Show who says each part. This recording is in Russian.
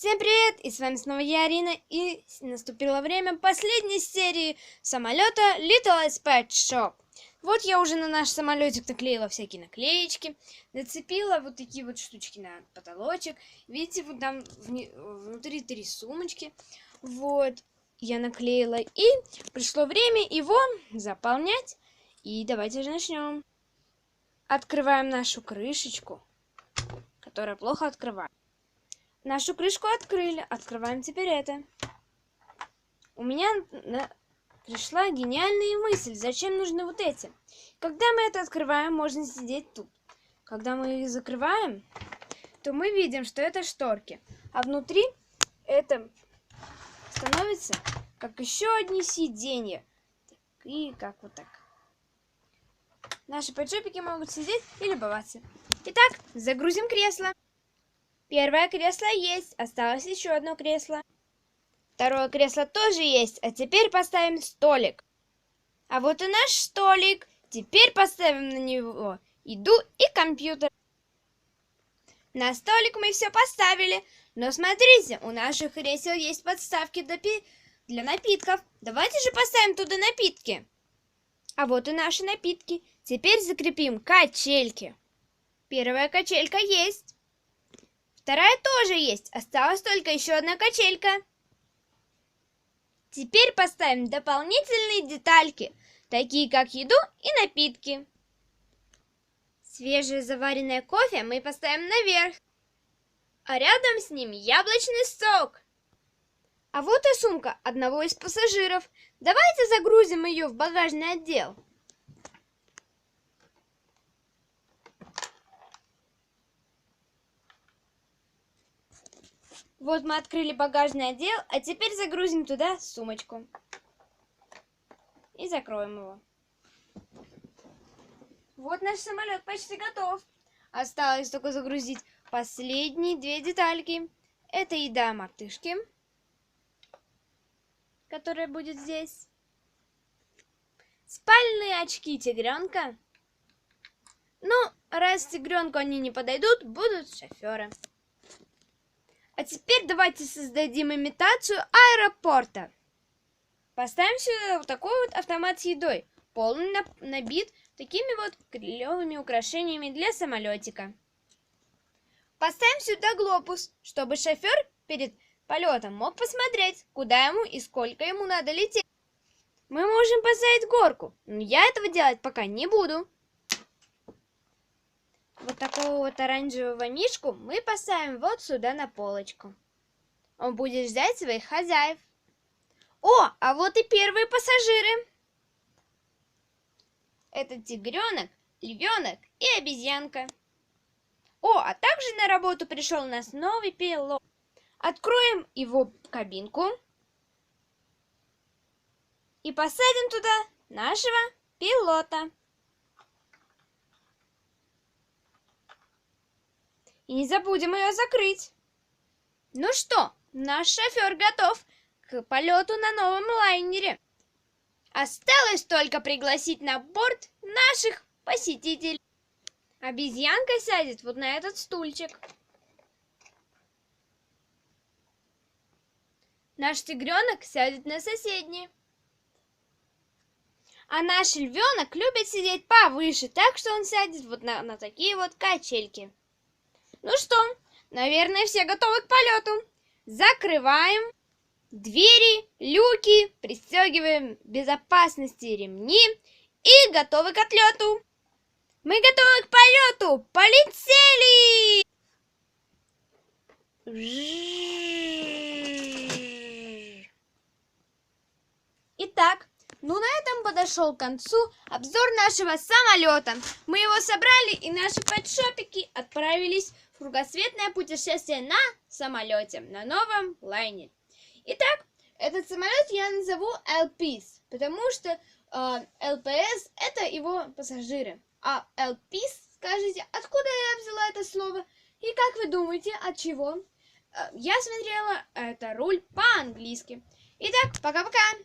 Speaker 1: Всем привет! И с вами снова я, Арина, и наступило время последней серии самолета Little Pet Shop. Вот я уже на наш самолетик наклеила всякие наклеечки, нацепила вот такие вот штучки на потолочек. Видите, вот там внутри 3 сумочки. Вот, я наклеила, и пришло время его заполнять. И давайте же начнем. Открываем нашу крышечку, которая плохо открывается. Нашу крышку открыли. Открываем теперь это. У меня пришла гениальная мысль. Зачем нужны вот эти? Когда мы это открываем, можно сидеть тут. Когда мы их закрываем, то мы видим, что это шторки. А внутри это становится как еще одни сиденья. И как вот так. Наши поджопики могут сидеть и любоваться. Итак, загрузим кресло. Первое кресло есть, осталось еще одно кресло. Второе кресло тоже есть, а теперь поставим столик. А вот и наш столик. Теперь поставим на него еду и компьютер. На столик мы все поставили. Но смотрите, у наших кресел есть подставки для напитков. Давайте же поставим туда напитки. А вот и наши напитки. Теперь закрепим качельки. Первая качелька есть. Вторая тоже есть. Осталась только еще одна качелька. Теперь поставим дополнительные детальки, такие как еду и напитки. Свежее заваренное кофе мы поставим наверх. А рядом с ним яблочный сок. А вот и сумка одного из пассажиров. Давайте загрузим ее в багажный отдел. Вот мы открыли багажный отдел, а теперь загрузим туда сумочку. И закроем его. Вот наш самолет почти готов. Осталось только загрузить последние 2 детальки. Это еда мартышки, которая будет здесь. Спальные очки тигренка. Ну, раз тигренку они не подойдут, будут шоферы. А теперь давайте создадим имитацию аэропорта. Поставим сюда вот такой вот автомат с едой, полный набит такими вот клевыми украшениями для самолетика. Поставим сюда глобус, чтобы шофер перед полетом мог посмотреть, куда ему и сколько ему надо лететь. Мы можем поставить горку, но я этого делать пока не буду. Вот такого вот оранжевого мишку мы поставим вот сюда на полочку. Он будет ждать своих хозяев. О, а вот и первые пассажиры. Это тигренок, львенок и обезьянка. О, а также на работу пришел у нас новый пилот. Откроем его кабинку и посадим туда нашего пилота. И не забудем ее закрыть. Ну что, наш шофер готов к полету на новом лайнере. Осталось только пригласить на борт наших посетителей. Обезьянка сядет вот на этот стульчик. Наш тигренок сядет на соседний. А наш львенок любит сидеть повыше, так что он сядет вот на такие вот качельки. Ну что, наверное, все готовы к полету. Закрываем двери, люки, пристегиваем безопасности ремни и готовы к отлету. Мы готовы к полету. Полетели! Итак, ну на этом подошел к концу обзор нашего самолета. Мы его собрали, и наши подшопики отправились в кругосветное путешествие на самолете, на новом лайнере. Итак, этот самолет я назову LPS, потому что LPS это его пассажиры. А LPS, скажите, откуда я взяла это слово? И как вы думаете, от чего? Я смотрела это руль по-английски. Итак, пока-пока!